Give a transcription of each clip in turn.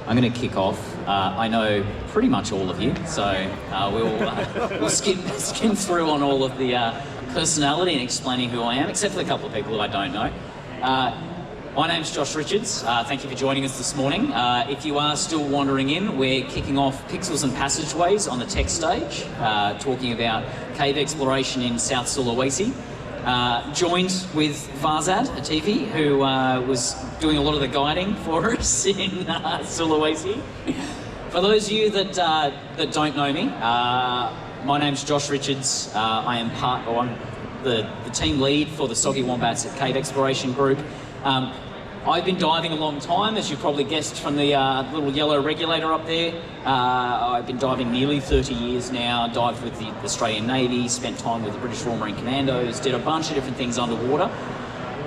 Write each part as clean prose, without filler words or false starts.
I'm going to kick off. I know pretty much all of you, so we'll skim through on all of the personality and explaining who I am, except for a couple of people who I don't know. My name's Josh Richards. Thank you for joining us this morning. If you are still wandering in, we're kicking off Pixels and Passageways on the tech stage, talking about cave exploration in South Sulawesi. Joined with Farzad Atifi, who was doing a lot of the guiding for us in Sulawesi. For those of you that don't know me, my name's Josh Richards. I'm the team lead for the Grubby Wombats at Cave Exploration Group. I've been diving a long time, as you've probably guessed from the little yellow regulator up there. I've been diving nearly 30 years now, dived with the Australian Navy, spent time with the British Royal Marine Commandos, did a bunch of different things underwater.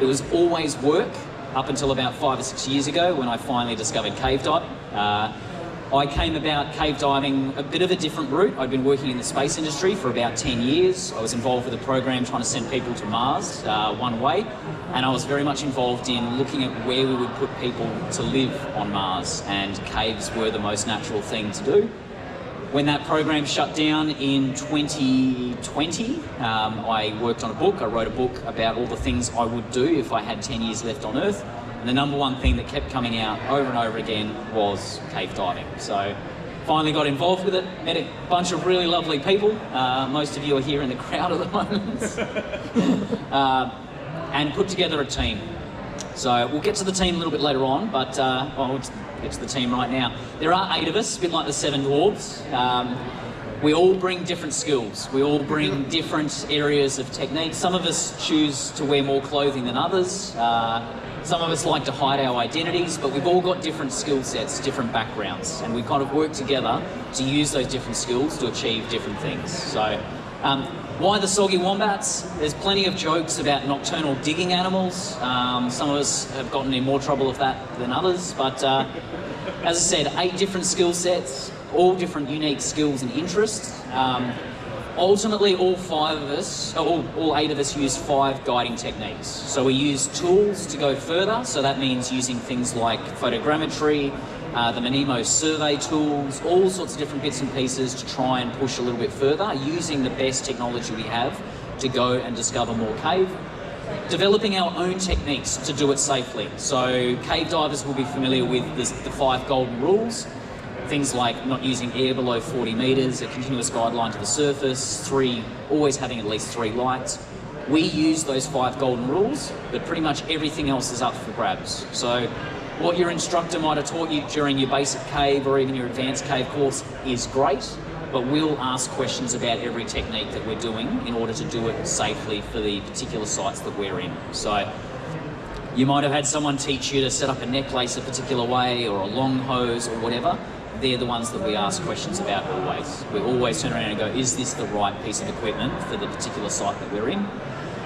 It was always work up until about 5 or 6 years ago when I finally discovered cave diving. I came about cave diving a bit of a different route. I'd been working in the space industry for about 10 years. I was involved with a program trying to send people to Mars one way, and I was very much involved in looking at where we would put people to live on Mars, and caves were the most natural thing to do. When that program shut down in 2020, I worked on a book. I wrote a book about all the things I would do if I had 10 years left on Earth. And the number one thing that kept coming out over and over again was cave diving. So finally got involved with it, met a bunch of really lovely people. Most of you are here in the crowd at the moment. And put together a team. So we'll get to the team a little bit later on, but we'll get to the team right now. There are 8 of us, a bit like the 7 dwarves. We all bring different skills. We all bring different areas of technique. Some of us choose to wear more clothing than others. Some of us like to hide our identities, but we've all got different skill sets, different backgrounds, and we kind of work together to use those different skills to achieve different things. So, why the soggy wombats? There's plenty of jokes about nocturnal digging animals. Some of us have gotten in more trouble with that than others, but as I said, 8 different skill sets, all different unique skills and interests. Ultimately, all 8 of us use 5 guiding techniques. So we use tools to go further, so that means using things like photogrammetry, the Monemo survey tools, all sorts of different bits and pieces to try and push a little bit further, using the best technology we have to go and discover more cave. Developing our own techniques to do it safely. So cave divers will be familiar with the 5 golden rules. Things like not using air below 40 metres, a continuous guideline to the surface, always having at least 3 lights. We use those 5 golden rules, but pretty much everything else is up for grabs. So what your instructor might have taught you during your basic cave or even your advanced cave course is great, but we'll ask questions about every technique that we're doing in order to do it safely for the particular sites that we're in. So you might have had someone teach you to set up a necklace a particular way, or a long hose or whatever. They're the ones that we ask questions about always. We always turn around and go, is this the right piece of equipment for the particular site that we're in?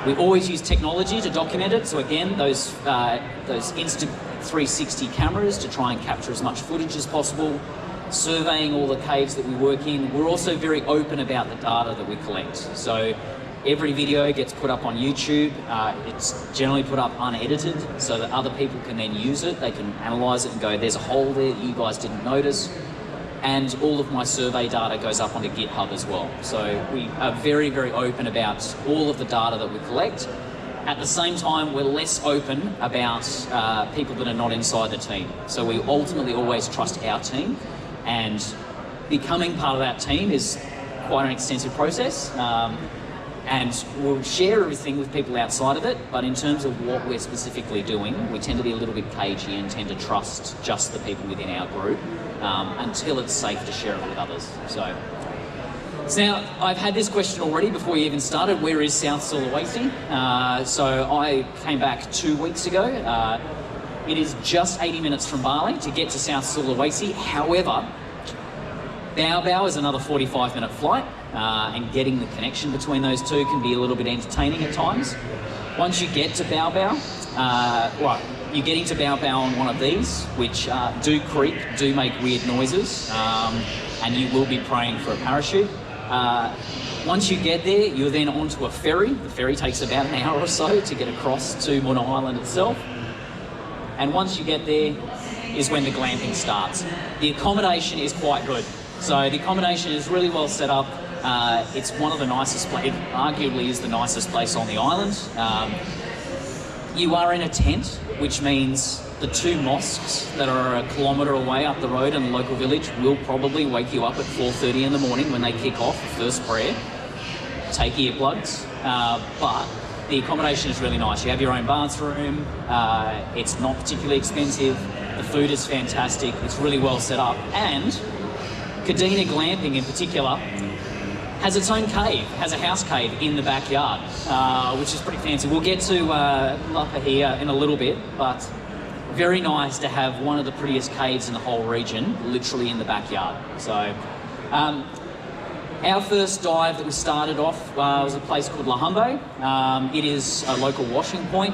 We always use technology to document it. So again, those instant 360 cameras to try and capture as much footage as possible, surveying all the caves that we work in. We're also very open about the data that we collect. So every video gets put up on YouTube. It's generally put up unedited so that other people can then use it. They can analyse it and go, there's a hole there that you guys didn't notice. And all of my survey data goes up onto GitHub as well. So we are very, very open about all of the data that we collect. At the same time, we're less open about people that are not inside the team. So we ultimately always trust our team, and becoming part of that team is quite an extensive process. And we'll share everything with people outside of it, but in terms of what we're specifically doing, we tend to be a little bit cagey and tend to trust just the people within our group until it's safe to share it with others. So now, I've had this question already before you even started, where is South Sulawesi? So I came back 2 weeks ago. It is just 80 minutes from Bali to get to South Sulawesi. However, Baobab is another 45-minute flight, and getting the connection between those two can be a little bit entertaining at times. Once you get to Baobab, you're getting to Baobab on one of these, which do creak, do make weird noises, and you will be praying for a parachute. Once you get there, you're then onto a ferry. The ferry takes about an hour or so to get across to Muna Island itself. And once you get there, is when the glamping starts. The accommodation is quite good. So the accommodation is really well set up. It's one of the nicest places, it arguably is the nicest place on the island. You are in a tent, which means the two mosques that are a kilometre away up the road in the local village will probably wake you up at 4:30 in the morning when they kick off the first prayer. Take earplugs, but the accommodation is really nice. You have your own bathroom, it's not particularly expensive, the food is fantastic, it's really well set up, and Kadina Glamping in particular has its own cave, has a house cave in the backyard, which is pretty fancy. We'll get to Lapahia in a little bit, but very nice to have one of the prettiest caves in the whole region, literally in the backyard. So, our first dive that we started off was a place called Lahumbe. It is a local washing point,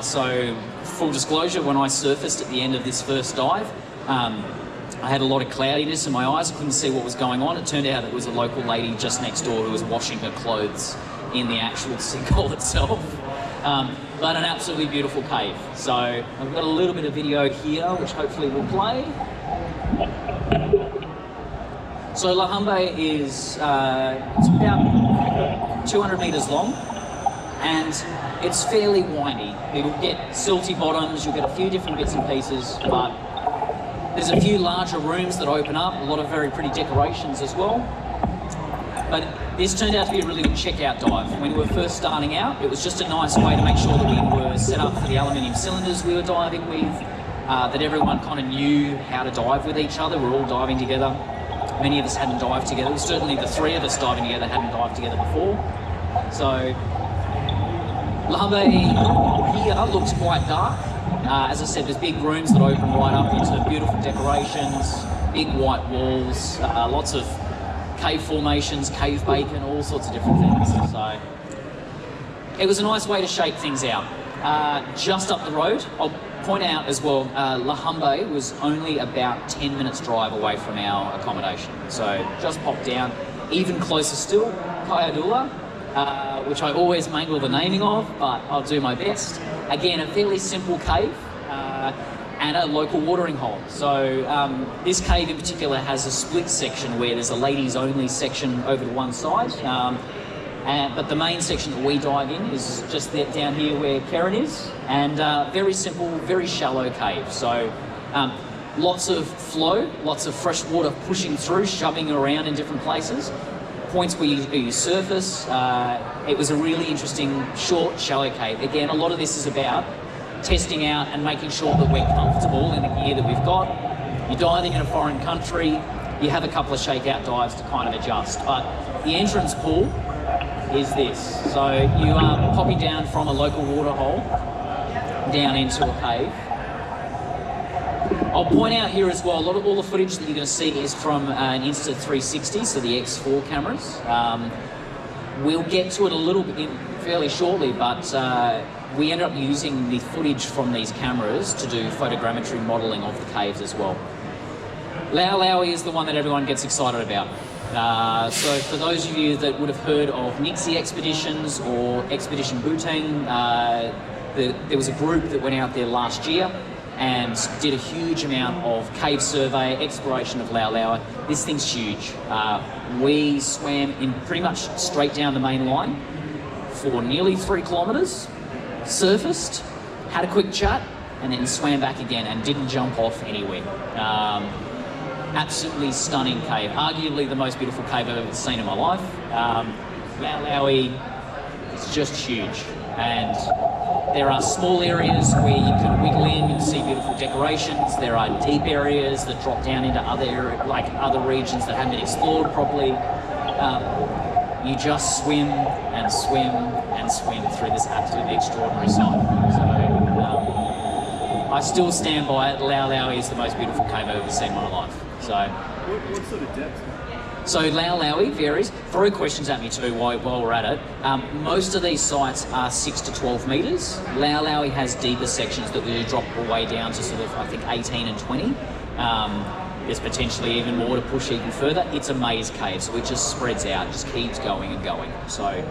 so full disclosure, when I surfaced at the end of this first dive, I had a lot of cloudiness in my eyes, I couldn't see what was going on. It turned out it was a local lady just next door who was washing her clothes in the actual sinkhole itself. But an absolutely beautiful cave. So I've got a little bit of video here, which hopefully will play. So Lahumbe is it's about 200 metres long, and it's fairly windy. You'll get silty bottoms, you'll get a few different bits and pieces, but there's a few larger rooms that open up, a lot of very pretty decorations as well. But this turned out to be a really good checkout dive. When we were first starting out, it was just a nice way to make sure that we were set up for the aluminium cylinders we were diving with, that everyone kind of knew how to dive with each other. We're all diving together. Many of us hadn't dived together. Certainly the three of us diving together hadn't dived together before. So Lahumbe here looks quite dark. As I said, there's big rooms that open right up into beautiful decorations, big white walls, lots of cave formations, cave bacon, all sorts of different things. So it was a nice way to shake things out. Just up the road, I'll point out as well, Lahumbe was only about 10 minutes drive away from our accommodation. So just popped down. Even closer still, Kayadula, which I always mangle the naming of, but I'll do my best. Again, a fairly simple cave and a local watering hole. So this cave in particular has a split section where there's a ladies only section over to one side, but the main section that we dive in is just down here where Karen is, and very simple, very shallow cave. So lots of flow, lots of fresh water pushing through, shoving around in different places. Points where you surface. It was a really interesting, short, shallow cave. Again, a lot of this is about testing out and making sure that we're comfortable in the gear that we've got. You're diving in a foreign country, you have a couple of shakeout dives to kind of adjust. But the entrance pool is this. So you are popping down from a local water hole down into a cave. I'll point out here as well, all the footage that you're going to see is from an Insta360, so the X4 cameras. We'll get to it a little bit fairly shortly, but we ended up using the footage from these cameras to do photogrammetry modelling of the caves as well. Lau Laui is the one that everyone gets excited about. So for those of you that would have heard of Nixie expeditions or Expedition Buteng, there was a group that went out there last year and did a huge amount of cave survey, exploration of Lau Laui. This thing's huge. We swam in pretty much straight down the main line for nearly 3 kilometres, surfaced, had a quick chat, and then swam back again and didn't jump off anywhere. Absolutely stunning cave, arguably the most beautiful cave I've ever seen in my life. Lau Laui is just huge, and there are small areas where you can wiggle in and see beautiful decorations. There are deep areas that drop down into other regions that haven't been explored properly. You just swim and swim and swim through this absolutely extraordinary site. So I still stand by it. Lau Laui is the most beautiful cave I've ever seen in my life. So what sort of depth? So Lau Laui varies. Throw questions at me too while we're at it. Most of these sites are 6 to 12 metres. Lau Laui has deeper sections that will drop all the way down to sort of, I think, 18 and 20. There's potentially even more to push even further. It's a maze cave, so it just spreads out, just keeps going and going. So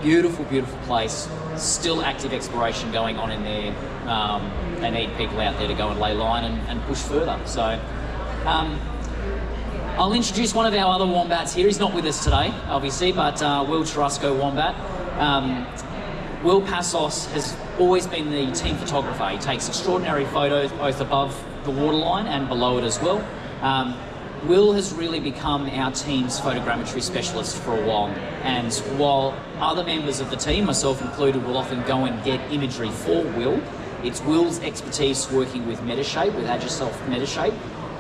Beautiful, beautiful place. Still active exploration going on in there. They need people out there to go and lay line and push further. So I'll introduce one of our other wombats here. He's not with us today, obviously, but Will Tarasco Wombat. Will Passos has always been the team photographer. He takes extraordinary photos both above the waterline and below it as well. Will has really become our team's photogrammetry specialist for a while, and while other members of the team, myself included, will often go and get imagery for Will, it's Will's expertise working with Metashape, with Agisoft Metashape,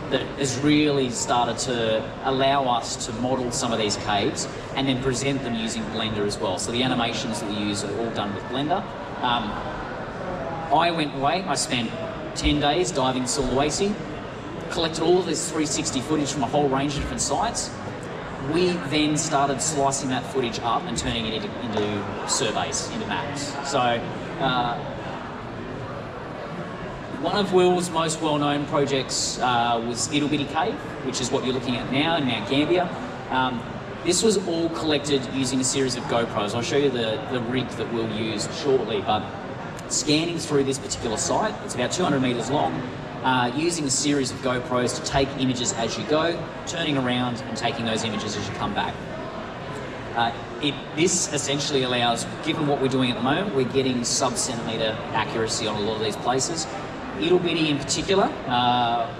that has really started to allow us to model some of these caves and then present them using Blender as well. So the animations that we use are all done with Blender. I went away, I spent 10 days diving Sulawesi, collected all of this 360 footage from a whole range of different sites. We then started slicing that footage up and turning it into surveys, into maps. So one of Will's most well-known projects was Ittle Bitty Cave, which is what you're looking at now in Mount Gambier. This was all collected using a series of GoPros. I'll show you the rig that we'll use shortly, but scanning through this particular site, it's about 200 meters long, using a series of GoPros to take images as you go, turning around and taking those images as you come back. This essentially allows, given what we're doing at the moment, we're getting sub-centimetre accuracy on a lot of these places. Ittle Bitty in particular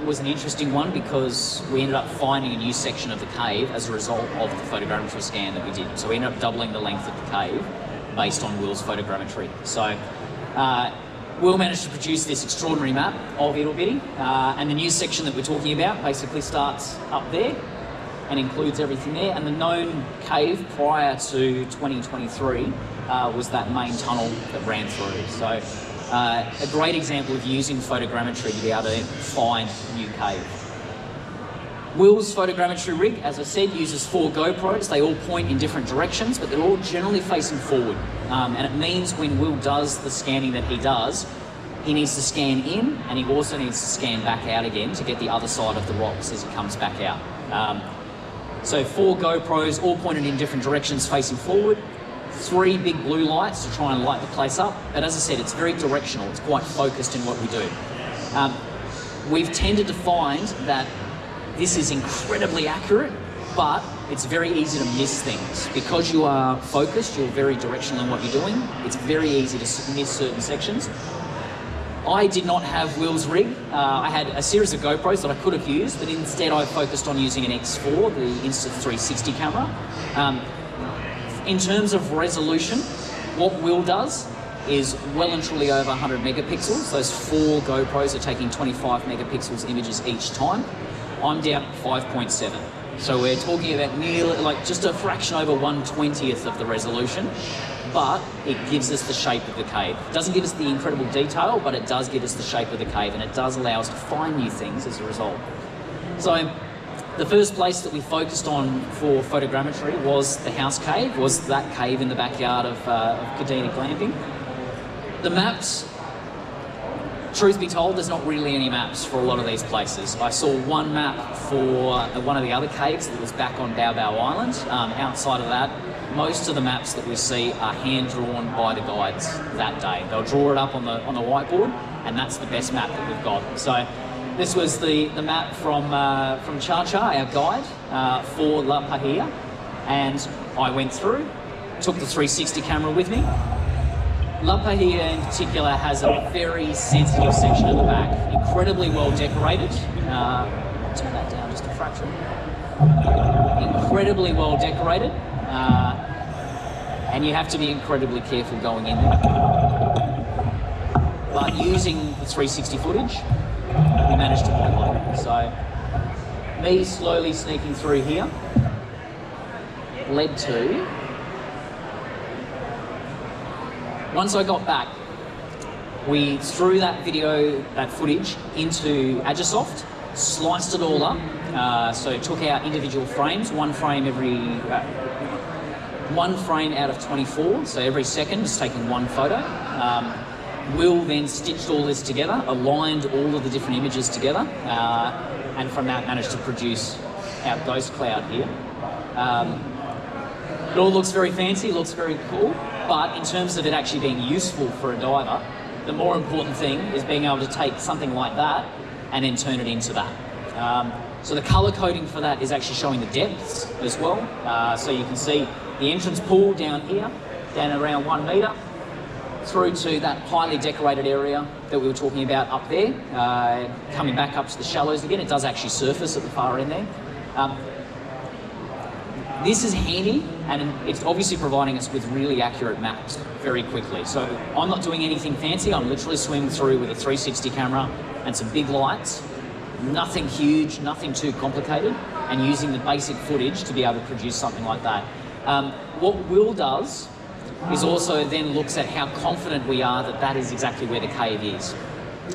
was an interesting one because we ended up finding a new section of the cave as a result of the photogrammetry scan that we did. So we ended up doubling the length of the cave based on Will's photogrammetry. So Will managed to produce this extraordinary map of Ittle Bitty, and the new section that we're talking about basically starts up there and includes everything there. And the known cave prior to 2023 was that main tunnel that ran through. So a great example of using photogrammetry to be able to find a new cave. Will's photogrammetry rig, as I said, uses 4 GoPros. They all point in different directions, but they're all generally facing forward. And it means when Will does the scanning that he does, he needs to scan in, and he also needs to scan back out again to get the other side of the rocks as he comes back out. So 4 GoPros, all pointed in different directions facing forward. 3 big blue lights to try and light the place up. But as I said, it's very directional. It's quite focused in what we do. We've tended to find that this is incredibly accurate, but it's very easy to miss things. Because you are focused, you're very directional in what you're doing, it's very easy to miss certain sections. I did not have Will's rig. I had a series of GoPros that I could have used, but instead I focused on using an X4, the Insta360 camera. In terms of resolution, what Will does is well and truly over 100 megapixels. Those 4 GoPros are taking 25 megapixels images each time. I'm down 5.7. So we're talking about nearly, like just a fraction over 1/20th of the resolution, but it gives us the shape of the cave. It doesn't give us the incredible detail, but it does give us the shape of the cave, and it does allow us to find new things as a result. So the first place that we focused on for photogrammetry was the house cave, was that cave in the backyard of Kadina Glamping. The maps, truth be told, there's not really any maps for a lot of these places. I saw one map for one of the other caves that was back on Bao Bao Island. Outside of that, most of the maps that we see are hand-drawn by the guides that day. They'll draw it up on the whiteboard, and that's the best map that we've got. So this was the map from Cha-Cha, our guide, for La Pahia, and I went through, took the 360 camera with me. La Pahia in particular has a very sensitive section at the back, incredibly well decorated. Turn that down just a fraction. Incredibly well decorated, and you have to be incredibly careful going in there. But using the 360 footage, we managed to model it. So me slowly sneaking through here led to, once I got back, we threw that footage into Agisoft, sliced it all up, so took out individual frames, one frame out of 24, so every second just taking one photo. Will then stitched all this together, aligned all of the different images together, and from that managed to produce our ghost cloud here. It all looks very fancy, looks very cool, but in terms of it actually being useful for a diver, the more important thing is being able to take something like that and then turn it into that. So the color coding for that is actually showing the depths as well. So you can see the entrance pool down here, down around 1 meter, through to that highly decorated area that we were talking about up there, coming back up to the shallows again. It does actually surface at the far end there. This is handy, and it's obviously providing us with really accurate maps very quickly. So I'm not doing anything fancy. I'm literally swimming through with a 360 camera and some big lights. Nothing huge, nothing too complicated, and using the basic footage to be able to produce something like that. What Will does is also then looks at how confident we are that that is exactly where the cave is.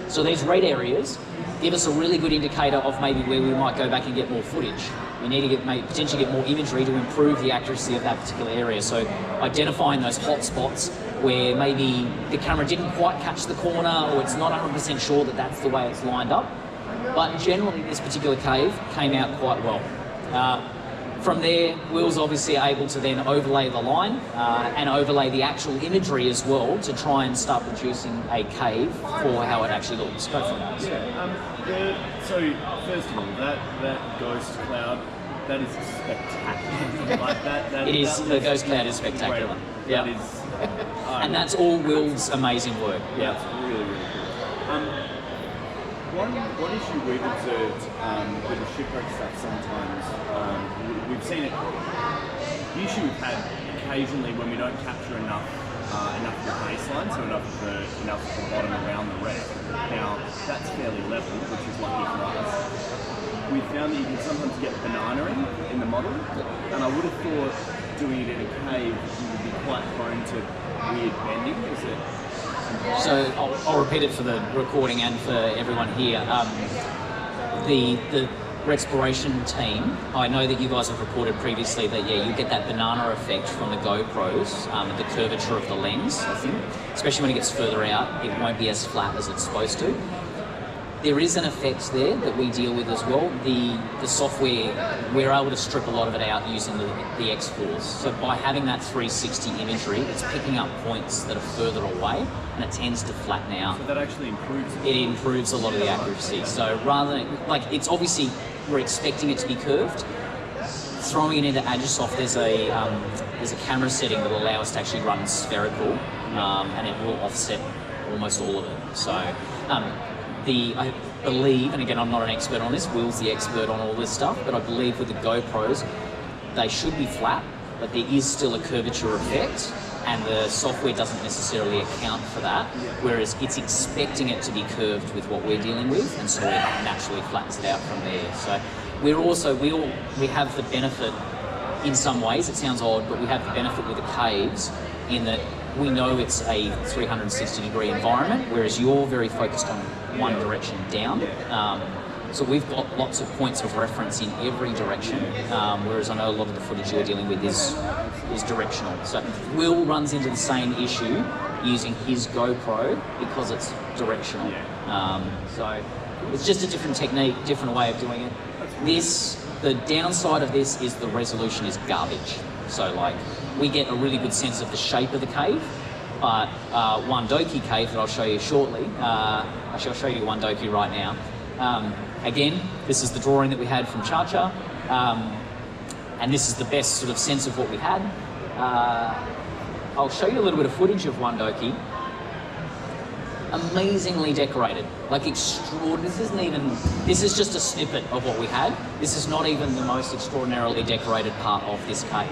So these red areas give us a really good indicator of maybe where we might go back and get more footage. We need to potentially get more imagery to improve the accuracy of that particular area. So identifying those hot spots where maybe the camera didn't quite catch the corner, or it's not 100% sure that that's the way it's lined up. But generally this particular cave came out quite well. From there, Will's obviously able to then overlay the line and overlay the actual imagery as well to try and start producing a cave for how it actually looks. Go for it. So first of all, that ghost cloud, that is spectacular. Like that it is. The ghost cloud is spectacular. Yeah. That is, and that's all Will's amazing work. Yeah, it's really, really cool. One issue we've observed with the shipwreck stuff sometimes, we've seen it, the issue we've had occasionally when we don't capture enough of the baseline, so enough of the bottom around the wreck. Now, that's fairly level, which is lucky for us. We found that you can sometimes get bananaing in the model, and I would have thought doing it in a cave, you would be quite prone to weird bending. Is it? So I'll repeat it for the recording and for everyone here. The exploration team, I know that you guys have reported previously that you get that banana effect from the GoPros, the curvature of the lens, I think. Especially when it gets further out, it won't be as flat as it's supposed to. There is an effect there that we deal with as well. The software, we're able to strip a lot of it out using the X-Force. So by having that 360 imagery, it's picking up points that are further away, and it tends to flatten out. So that actually improves it? It improves a lot of the accuracy. So rather than, it's obviously, we're expecting it to be curved. Throwing it into Agisoft, there's a camera setting that will allow us to actually run spherical, and it will offset almost all of it. So. I believe, and again I'm not an expert on this, Will's the expert on all this stuff, but I believe with the GoPros, they should be flat, but there is still a curvature effect, and the software doesn't necessarily account for that, whereas it's expecting it to be curved with what we're dealing with, and so it naturally flattens it out from there. So we have the benefit, in some ways, it sounds odd, but we have the benefit with the caves in that we know it's a 360-degree environment, whereas you're very focused on one direction down. So we've got lots of points of reference in every direction, whereas I know a lot of the footage you're dealing with is directional. So Will runs into the same issue using his GoPro because it's directional. So it's just a different technique, different way of doing it. The downside of this is the resolution is garbage. So we get a really good sense of the shape of the cave, but Wandoki Cave that I'll show you shortly, actually I'll show you Wandoki right now. Again, this is the drawing that we had from Chacha, and this is the best sort of sense of what we had. I'll show you a little bit of footage of Wandoki. Amazingly decorated, extraordinary. This is just a snippet of what we had. This is not even the most extraordinarily decorated part of this cave.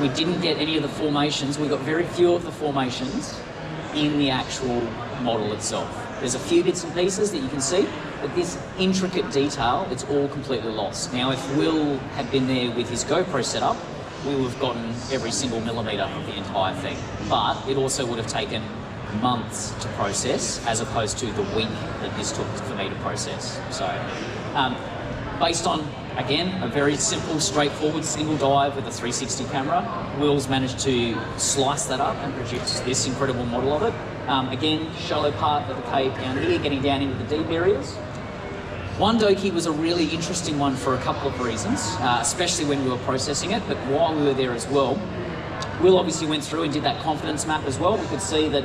We didn't get any of the formations. We got very few of the formations in the actual model itself. There's a few bits and pieces that you can see, but this intricate detail, it's all completely lost. Now, if Will had been there with his GoPro setup, we would have gotten every single millimetre of the entire thing. But it also would have taken months to process, as opposed to the week that this took for me to process. So, based on, again, a very simple, straightforward single dive with a 360 camera, Will's managed to slice that up and produce this incredible model of it. Again, shallow part of the cave down here, getting down into the deep areas. One doki was a really interesting one for a couple of reasons, especially when we were processing it, but while we were there as well, Will obviously went through and did that confidence map as well. We could see that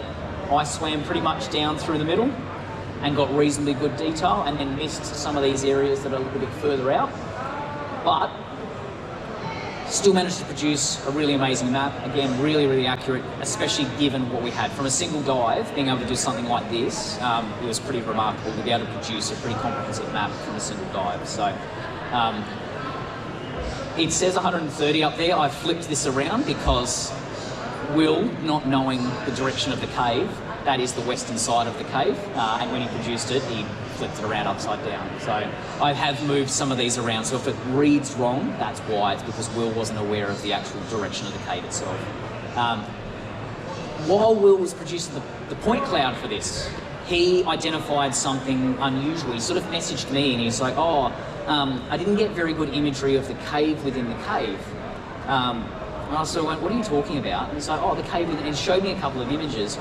I swam pretty much down through the middle and got reasonably good detail, and then missed some of these areas that are a little bit further out. But still managed to produce a really amazing map. Again, really, really accurate, especially given what we had. From a single dive, being able to do something like this, it was pretty remarkable to be able to produce a pretty comprehensive map from a single dive. So it says 130 up there. I flipped this around because Will, not knowing the direction of the cave, that is the western side of the cave, and when he produced it, he flipped it around upside down. So I have moved some of these around, so if it reads wrong, that's why. It's because Will wasn't aware of the actual direction of the cave itself. While Will was producing the point cloud for this, he identified something unusual. He sort of messaged me and he's like, oh, I didn't get very good imagery of the cave within the cave. And I sort of went, what are you talking about? And he's like, oh, the cave within, and he showed me a couple of images.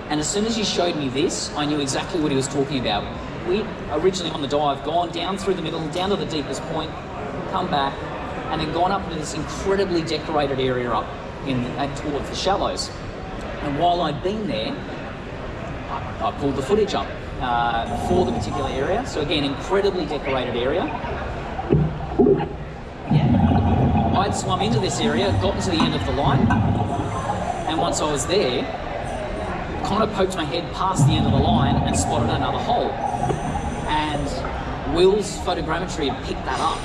And as soon as he showed me this, I knew exactly what he was talking about. We originally on the dive, gone down through the middle, down to the deepest point, come back, and then gone up into this incredibly decorated area up towards the shallows. And while I'd been there, I pulled the footage up for the particular area. So again, incredibly decorated area. I'd swum into this area, gotten to the end of the line, and once I was there, kind of poked my head past the end of the line and spotted another hole. And Will's photogrammetry had picked that up.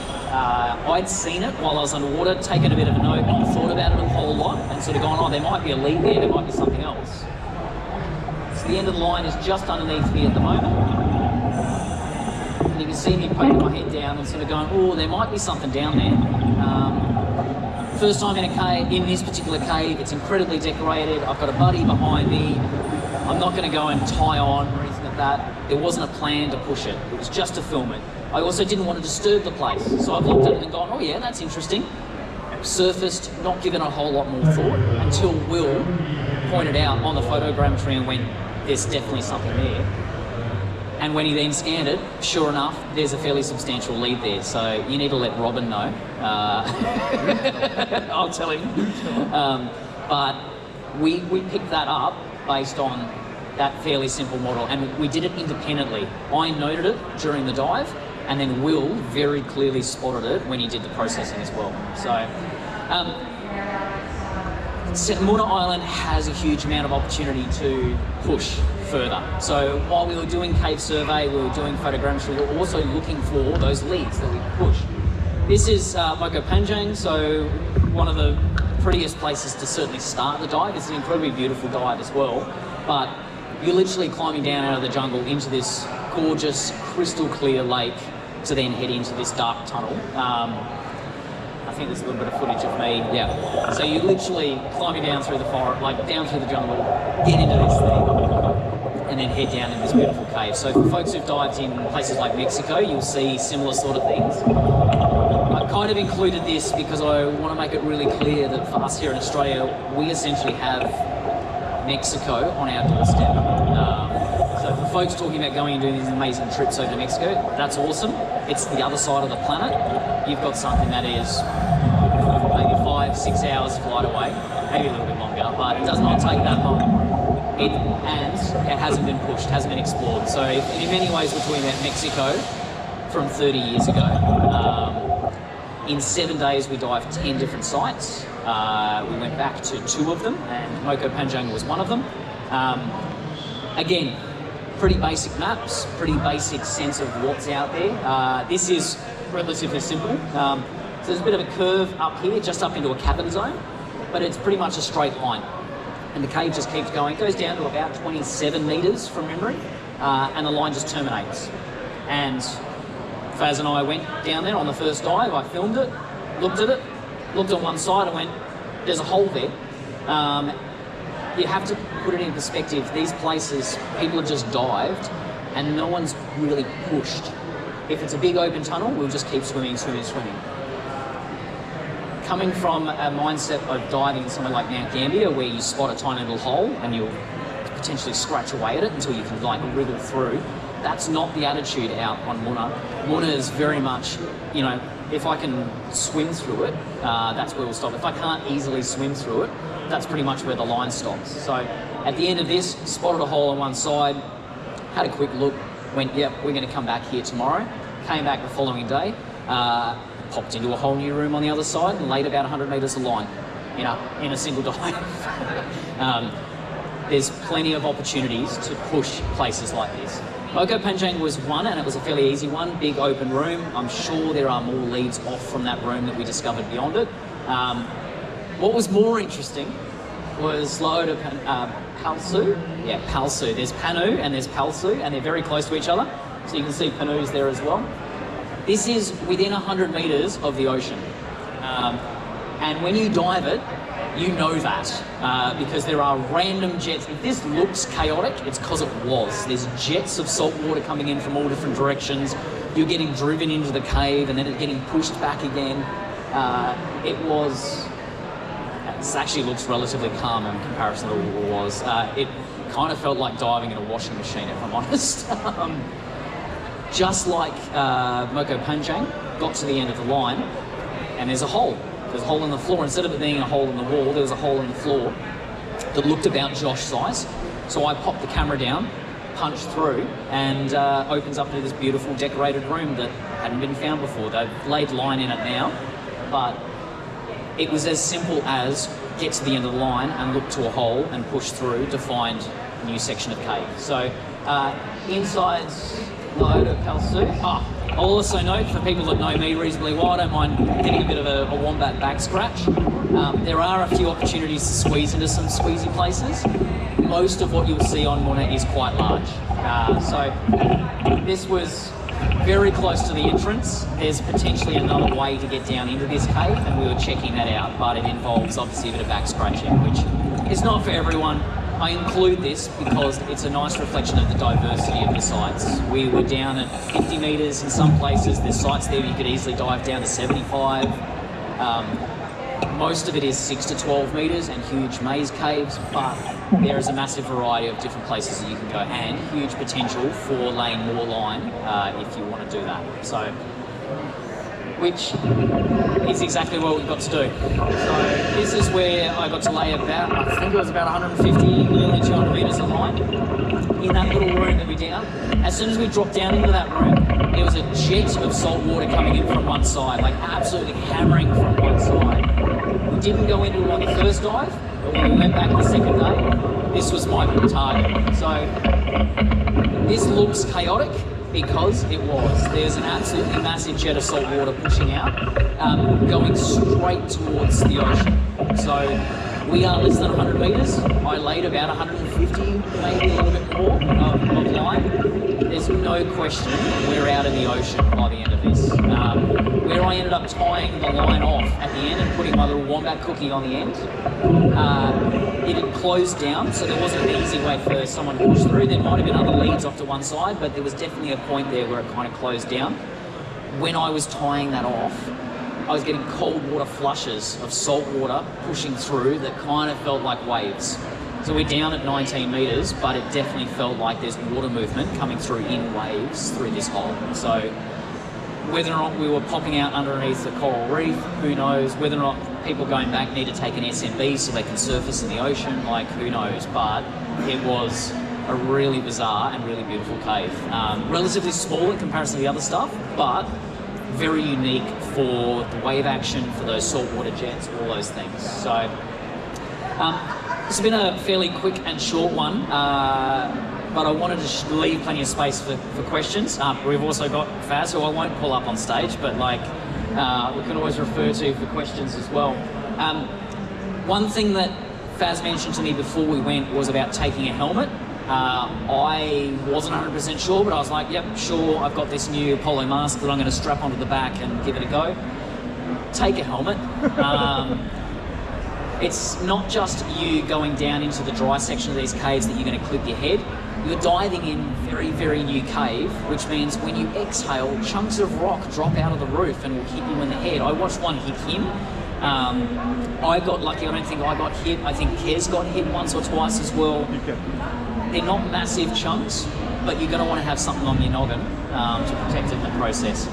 I'd seen it while I was underwater, taken a bit of a note, not thought about it a whole lot, and sort of gone, oh, there might be a lead there might be something else. So the end of the line is just underneath me at the moment. And you can see me poking my head down and sort of going, oh, there might be something down there. First time in a cave, in this particular cave, it's incredibly decorated. I've got a buddy behind me. I'm not going to go and tie on or anything like that. There wasn't a plan to push it. It was just to film it. I also didn't want to disturb the place. So I've looked at it and gone, oh yeah, that's interesting. Surfaced, not given a whole lot more thought until Will pointed out on the photogrammetry and went, there's definitely something there. And when he then scanned it, sure enough, there's a fairly substantial lead there. So you need to let Robin know. I'll tell him. But we picked that up based on that fairly simple model, and we did it independently. I noted it during the dive, and then Will very clearly spotted it when he did the processing as well. So Muna Island has a huge amount of opportunity to push further. So while we were doing cave survey, we were doing photogrammetry, we were also looking for those leads that we could push. This is Moko Panjang, so one of the prettiest places to certainly start the dive. It's an incredibly beautiful dive as well, but you're literally climbing down out of the jungle into this gorgeous, crystal clear lake to then head into this dark tunnel. I think there's a little bit of footage of me, yeah. So you're literally climbing down through the forest, like down through the jungle, get into this thing, and then head down in this beautiful cave. So for folks who've dived in places like Mexico, you'll see similar sort of things. I've kind of included this because I want to make it really clear that for us here in Australia, we essentially have Mexico on our doorstep. So for folks talking about going and doing these amazing trips over to Mexico, that's awesome. It's the other side of the planet. You've got something that is maybe 5-6 hours flight away, maybe a little bit longer, but it does not take that long. And it hasn't been pushed, hasn't been explored. So in many ways, we're talking about Mexico from 30 years ago. In 7 days, we dived 10 different sites. We went back to 2 of them, and Moko Panjang was one of them. Again, pretty basic maps, pretty basic sense of what's out there. This is relatively simple. So there's a bit of a curve up here, just up into a cabin zone, but it's pretty much a straight line. And the cave just keeps going. It goes down to about 27 meters from memory, and the line just terminates. And Faz and I went down there on the first dive. I filmed it, looked on one side and went, there's a hole there. You have to put it in perspective. These places, people have just dived and no one's really pushed. If it's a big open tunnel, we'll just keep swimming. Coming from a mindset of diving somewhere like Mount Gambier, where you spot a tiny little hole and you'll potentially scratch away at it until you can like wriggle through, that's not the attitude out on Muna. Muna is very much, you know, if I can swim through it, that's where we'll stop. If I can't easily swim through it, that's pretty much where the line stops. So at the end of this, spotted a hole on one side, had a quick look, went, yep, we're going to come back here tomorrow. Came back the following day, popped into a whole new room on the other side and laid about 100 metres of line, you know, in a single dive. There's plenty of opportunities to push places like this. Moko Panjang was one, and it was a fairly easy one, big open room. I'm sure there are more leads off from that room that we discovered beyond it. What was more interesting was Laoda Palsu. Yeah, Palsu. There's Panu and there's Palsu, and they're very close to each other. So you can see Panu's there as well. This is within 100 metres of the ocean. And when you dive it, you know that because there are random jets. If this looks chaotic, it's because it was. There's jets of salt water coming in from all different directions. You're getting driven into the cave and then it's getting pushed back again. This actually looks relatively calm in comparison to what it was. It kind of felt like diving in a washing machine, if I'm honest. Just like Moko Panjang, got to the end of the line and there's a hole. There's a hole in the floor. Instead of it being a hole in the wall, there was a hole in the floor that looked about Josh size. So I popped the camera down, punched through, and opens up into this beautiful decorated room that hadn't been found before. They've laid line in it now, but it was as simple as get to the end of the line and look to a hole and push through to find a new section of cave. So inside Laoda Palsu. I'll also note, for people that know me reasonably well, I don't mind getting a bit of a wombat back scratch. There are a few opportunities to squeeze into some squeezy places. Most of what you'll see on Muna is quite large. So this was very close to the entrance. There's potentially another way to get down into this cave, and we were checking that out, but it involves obviously a bit of back scratching, which is not for everyone. I include this because it's a nice reflection of the diversity of the sites. We were down at 50 metres in some places. There's sites there you could easily dive down to 75. Most of it is 6 to 12 metres and huge maze caves, but there is a massive variety of different places that you can go, and huge potential for laying more line if you want to do that. So, which is exactly what we've got to do. So this is where I got to lay about, I think it was about 150, nearly 200 metres of line in that little room that we're down. As soon as we dropped down into that room, there was a jet of salt water coming in from one side, like absolutely hammering from one side. We didn't go into it on the first dive, but when we went back the second day, this was my target. So this looks chaotic, because it was. There's an absolutely massive jet of salt water pushing out, going straight towards the ocean. So we are less than 100 metres. I laid about 150, maybe a little bit more of line. There's no question we're out in the ocean by the end of this. Where I ended up tying the line off at the end and putting my little wombat cookie on the end, it had closed down, so there wasn't an easy way for someone to push through. There might have been other leads off to one side, but there was definitely a point there where it kind of closed down. When I was tying that off, I was getting cold water flushes of salt water pushing through that kind of felt like waves. So we're down at 19 metres, but it definitely felt like there's water movement coming through in waves through this hole. So whether or not we were popping out underneath the coral reef, who knows? Whether or not people going back need to take an SMB so they can surface in the ocean, like who knows? But it was a really bizarre and really beautiful cave. Relatively small in comparison to the other stuff, but very unique for the wave action, for those saltwater jets, all those things. So it's been a fairly quick and short one, but I wanted to leave plenty of space for questions. We've also got Faz, who I won't pull up on stage, but like we can always refer to for questions as well. One thing that Faz mentioned to me before we went was about taking a helmet. I wasn't 100% sure, but I was like, yep, sure, I've got this new Apollo mask that I'm going to strap onto the back and give it a go. Take a helmet. It's not just you going down into the dry section of these caves that you're going to clip your head. You're diving in very, very new cave, which means when you exhale, chunks of rock drop out of the roof and will hit you in the head. I watched one hit him. I got lucky. I don't think I got hit. I think Kez got hit once or twice as well. They're not massive chunks, but you're going to want to have something on your noggin to protect it in the process.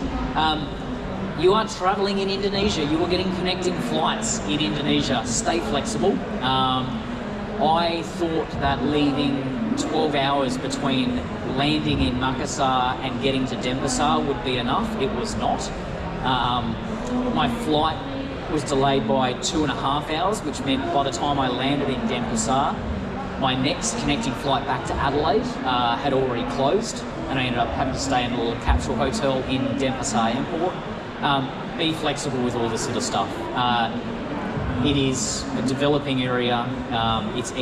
You are traveling in Indonesia. You are getting connecting flights in Indonesia. Stay flexible. I thought that leaving 12 hours between landing in Makassar and getting to Denpasar would be enough. It was not. My flight was delayed by 2.5 hours, which meant by the time I landed in Denpasar, my next connecting flight back to Adelaide had already closed, and I ended up having to stay in a little capsule hotel in Denpasar Airport. Be flexible with all this sort of stuff. It is a developing area. It's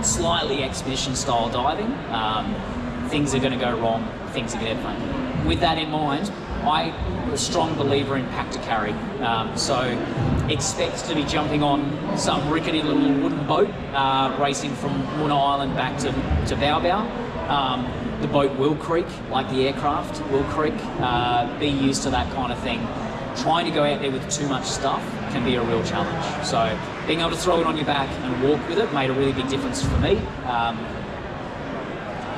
slightly expedition style diving. Things are going to go wrong. Things are going to happen. With that in mind, I'm a strong believer in pack to carry. So expect to be jumping on some rickety little wooden boat, racing from Muna Island back to Bao Bao. The boat will creak, like the aircraft will creak. Be used to that kind of thing. Trying to go out there with too much stuff can be a real challenge. So being able to throw it on your back and walk with it made a really big difference for me.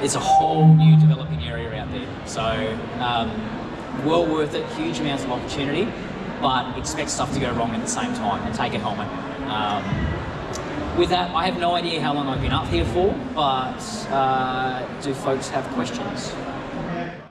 It's a whole new developing area out there. So well worth it, huge amounts of opportunity, but expect stuff to go wrong at the same time and take a helmet. With that, I have no idea how long I've been up here for, but do folks have questions?